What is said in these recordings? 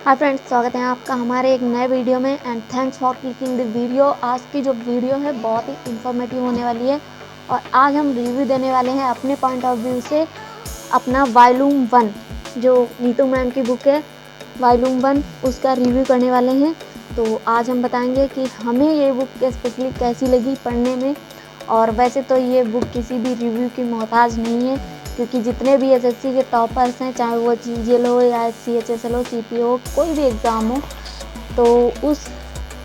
Hi friends, स्वागत है आपका हमारे एक नए वीडियो में and thanks for clicking the video. आज की जो वीडियो है बहुत ही इंफॉर्मेटिव होने वाली है और आज हम रिव्यू देने वाले हैं अपने पॉइंट ऑफ व्यू से अपना वॉल्यूम 1 जो नीतू मैम की बुक है वॉल्यूम 1 उसका रिव्यू करने वाले हैं। तो आज हम बताएंगे कि हमें ये बुक स्पेशली कैसी लगी पढ़ने में। और वैसे तो ये बुक किसी भी रिव्यू की मोहताज नहीं है क्योंकि जितने भी एसएससी के टॉपर्स हैं, चाहे वो जीजीएल हो या सीएचएसएल हो, सीपीओ हो, कोई भी एग्ज़ाम हो, तो उस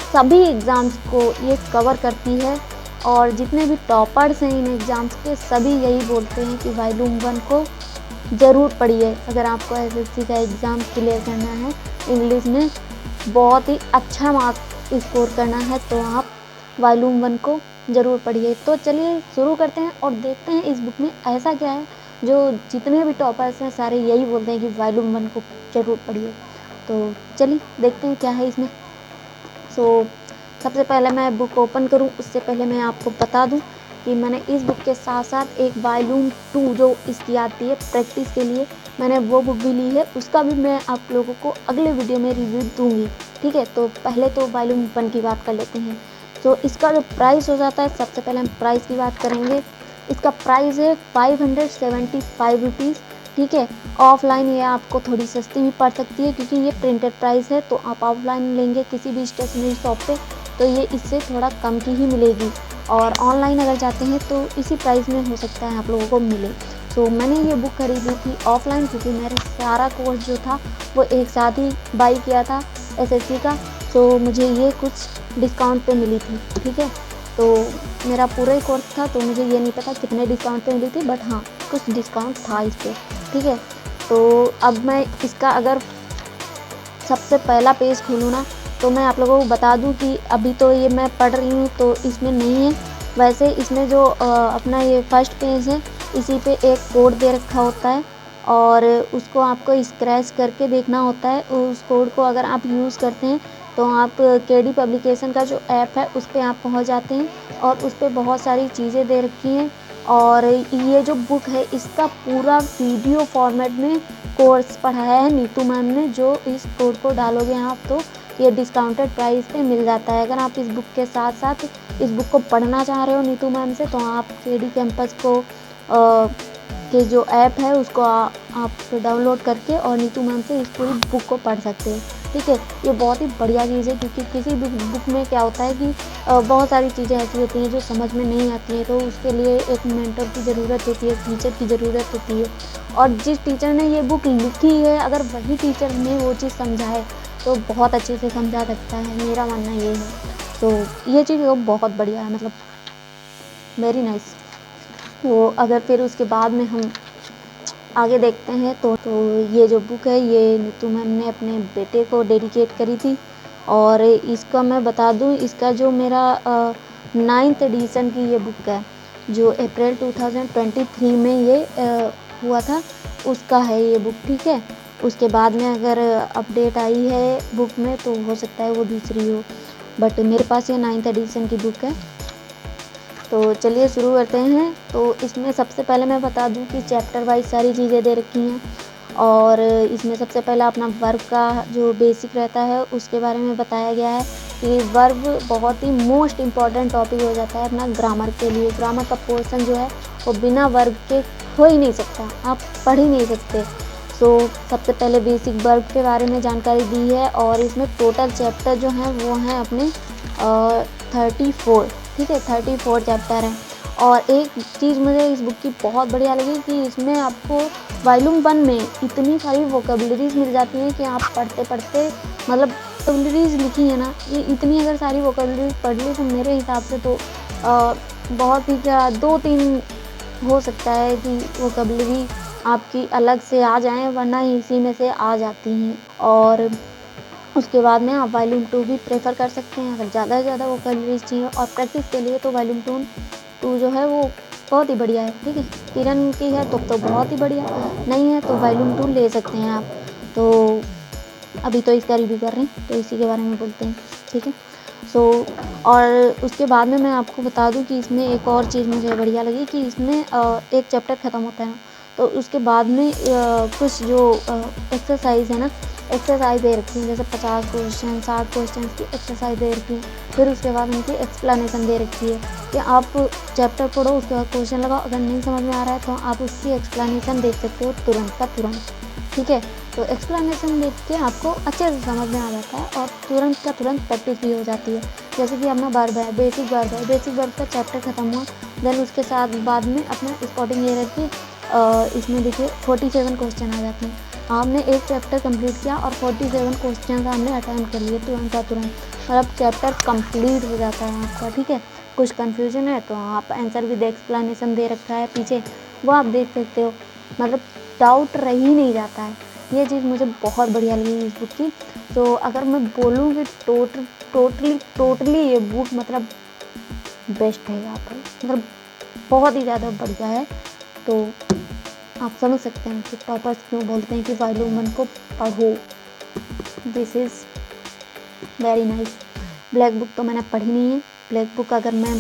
सभी एग्ज़ाम्स को ये कवर करती है। और जितने भी टॉपर्स हैं इन एग्ज़ाम्स के सभी यही बोलते हैं कि वॉल्यूम 1 को ज़रूर पढ़िए। अगर आपको एसएससी का एग्ज़ाम क्लियर करना है, इंग्लिश में बहुत ही अच्छा मार्क्स स्कोर करना है, तो आप वॉल्यूम 1 को ज़रूर पढ़िए। तो चलिए शुरू करते हैं और देखते हैं इस बुक में ऐसा क्या है जो जितने भी टॉपर्स हैं सारे यही बोलते हैं कि वॉल्यूम 1 को ज़रूर पढ़िए। तो चलिए देखते हैं क्या है इसमें। सबसे पहले मैं बुक ओपन करूं उससे पहले मैं आपको बता दूं कि मैंने इस बुक के साथ साथ एक वॉल्यूम 2 जो इसकी आती है प्रैक्टिस के लिए, मैंने वो बुक भी ली है। उसका भी मैं आप लोगों को अगले वीडियो में रिव्यू दूंगी, ठीक है। तो पहले तो वॉल्यूम 1 की बात कर लेते हैं। इसका जो प्राइस हो जाता है, सबसे पहले हम प्राइस की बात करेंगे। इसका प्राइस है 575 रुपीज़, ठीक है। ऑफलाइन ये आपको थोड़ी सस्ती भी पड़ सकती है क्योंकि ये प्रिंटेड प्राइस है। तो आप ऑफलाइन लेंगे किसी भी स्टेशनरी शॉप पे तो ये इससे थोड़ा कम की ही मिलेगी, और ऑनलाइन अगर जाते हैं तो इसी प्राइस में हो सकता है आप लोगों को मिले। मैंने ये बुक खरीदी थी ऑफलाइन क्योंकि मेरा सारा कोर्स जो था वो एक साथ ही बाई किया था एसएससी का। मुझे ये कुछ डिस्काउंट पे मिली थी, ठीक है। तो मेरा पूरा ही कोर्स था तो मुझे ये नहीं पता कितने डिस्काउंट पे मिली थी, बट हाँ कुछ डिस्काउंट था इस पर, ठीक है। तो अब मैं इसका अगर सबसे पहला पेज खोलूँ ना, तो मैं आप लोगों को बता दूं कि अभी तो ये मैं पढ़ रही हूँ तो इसमें नहीं है। वैसे इसमें जो अपना ये फर्स्ट पेज है इसी पे एक कोड दे रखा होता है और उसको आपको स्क्रैच करके देखना होता है। उस कोड को अगर आप यूज़ करते हैं तो आप केडी पब्लिकेशन का जो ऐप है उस पर आप पहुँच जाते हैं और उस पर बहुत सारी चीज़ें दे रखी हैं। और ये जो बुक है इसका पूरा वीडियो फॉर्मेट में कोर्स पढ़ाया है नीतू मैम ने। जो इस कोड को डालोगे आप तो ये डिस्काउंटेड प्राइस पे मिल जाता है। अगर आप इस बुक के साथ साथ इस बुक को पढ़ना चाह रहे हो नीतू मैम से, तो आप केडी कैंपस को के जो ऐप है उसको आप डाउनलोड करके और नीतू मैम से इस पूरी बुक को पढ़ सकते हैं, ठीक है। ये बहुत ही बढ़िया चीज़ है क्योंकि किसी भी बुक में क्या होता है कि बहुत सारी चीज़ें ऐसी होती हैं जो समझ में नहीं आती हैं, तो उसके लिए एक मेंटर की ज़रूरत होती है, टीचर की ज़रूरत होती है। और जिस टीचर ने ये बुक लिखी है अगर वही टीचर ने वो चीज़ समझाए तो बहुत अच्छे से समझा सकता है, मेरा मानना ये है। ये चीज़ तो बहुत बढ़िया है, मतलब वेरी नाइस। अगर फिर उसके बाद में हम आगे देखते हैं तो ये जो बुक है ये नीतू मैम ने अपने बेटे को डेडिकेट करी थी। और इसका मैं बता दूं, इसका जो मेरा 9th एडिशन की ये बुक है जो अप्रैल 2023 में ये हुआ था, उसका है ये बुक, ठीक है। उसके बाद में अगर अपडेट आई है बुक में तो हो सकता है वो दूसरी हो, बट मेरे पास ये 9th एडिशन की बुक है। तो चलिए शुरू करते हैं। तो इसमें सबसे पहले मैं बता दूं कि चैप्टर वाइज सारी चीज़ें दे रखी हैं। और इसमें सबसे पहला अपना वर्ब का जो बेसिक रहता है उसके बारे में बताया गया है कि वर्ब बहुत ही मोस्ट इम्पॉर्टेंट टॉपिक हो जाता है अपना ग्रामर के लिए। ग्रामर का पोर्शन जो है वो बिना वर्ब के हो ही नहीं सकता, आप पढ़ ही नहीं सकते। सबसे पहले बेसिक वर्ब के बारे में जानकारी दी है और इसमें टोटल चैप्टर जो हैं वो हैं अपने 34, ठीक है। 34 चैप्टर हैं। और एक चीज़ मुझे इस बुक की बहुत बढ़िया लगी कि इसमें आपको वॉल्यूम 1 में इतनी सारी वोकेबलरीज मिल जाती हैं कि आप पढ़ते पढ़ते मतलब वोकेबलरीज लिखी है ना, ये इतनी अगर सारी वोकेबलरीज पढ़ ली तो मेरे हिसाब से तो बहुत ही क्या 2-3 हो सकता है कि वोकेबलरी आपकी अलग से आ जाएं, वरना इसी में से आ जाती हैं। और उसके बाद में आप वॉल्यूम 2 भी प्रेफर कर सकते हैं अगर ज़्यादा से ज़्यादा वोकेबलरीज चाहिए और प्रैक्टिस के लिए। तो वॉल्यूम 2 जो है वो बहुत ही बढ़िया है, ठीक है। किरण की है तो बहुत ही बढ़िया, नहीं है तो वॉल्यूम 2 ले सकते हैं आप। तो अभी तो इसका रिव्यू कर रहे हैं तो इसी के बारे में बोलते हैं, ठीक है। और उसके बाद में मैं आपको बता दूं कि इसमें एक और चीज़ मुझे बढ़िया लगी कि इसमें एक चैप्टर ख़त्म होता है ना, तो उसके बाद में कुछ जो एक्सरसाइज है ना एक्सरसाइज दे रखी है, जैसे 50 क्वेश्चन 60 क्वेश्चन की एक्सरसाइज दे रखी है। फिर उसके बाद उनकी एक्सप्लेनेशन दे रखी है कि आप चैप्टर पढ़ो, उसके बाद क्वेश्चन लगाओ, अगर नहीं समझ में आ रहा है तो आप उसकी एक्सप्लेनेशन देख सकते हो तुरंत का तुरंत। ठीक है, तो एक्सप्लेनेशन देख के आपको अच्छे से समझ में आ जाता है और तुरंत का तुरंत प्रैक्टिस भी हो जाती है। जैसे कि अपना वर्ब है, बेसिक वर्ब का चैप्टर खत्म हुआ, देन उसके साथ बाद में अपना स्पॉटिंग एरर की इसमें देखिए 47 क्वेश्चन आ जाते हैं। आपने एक चैप्टर कंप्लीट किया और 47 क्वेश्चन हमने अटेम्प्ट कर लिए तुरंत का तुरंत, मतलब चैप्टर कंप्लीट हो जाता है आपका। ठीक है, कुछ कन्फ्यूजन है तो आप आंसर विद एक्सप्लेनेशन दे रखा है पीछे, वो आप देख सकते हो, मतलब डाउट रह ही नहीं जाता है। ये चीज़ मुझे बहुत बढ़िया लगी इस बुक की। तो अगर मैं बोलूँ कि टोटली ये बुक मतलब बेस्ट है यहाँ पर, मतलब बहुत ही ज़्यादा बढ़िया है। तो आप समझ सकते हैं कि टॉपर्स क्यों बोलते हैं कि वॉल्यूम 1 को पढ़ो। This is very nice. Black book तो मैंने पढ़ी नहीं है। ब्लैक बुक अगर मैं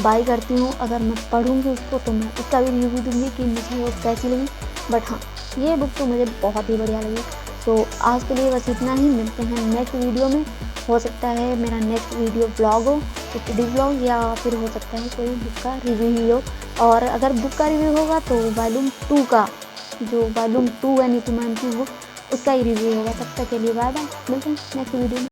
बाय करती हूँ, अगर मैं पढ़ूँगी उसको, तो मैं उसका भी रिव्यू दूँगी कि मुझे वो कैसी लगी। बट हाँ, ये बुक तो मुझे बहुत ही बढ़िया लगी। तो आज के लिए बस इतना ही, मिलते हैं नेक्स्ट वीडियो में। हो सकता है मेरा नेक्स्ट वीडियो ब्लॉग हो, स्टडी ब्लॉग, या फिर हो सकता है कोई बुक का रिव्यू ही हो। और अगर बुक का रिव्यू होगा तो वॉल्यूम 2 का, जो वॉल्यूम 2 है नीतू मैम की बुक, उसका ही रिव्यू होगा। तब तक के लिए बाय बाय, मिलते हैं नेक्स्ट वीडियो में।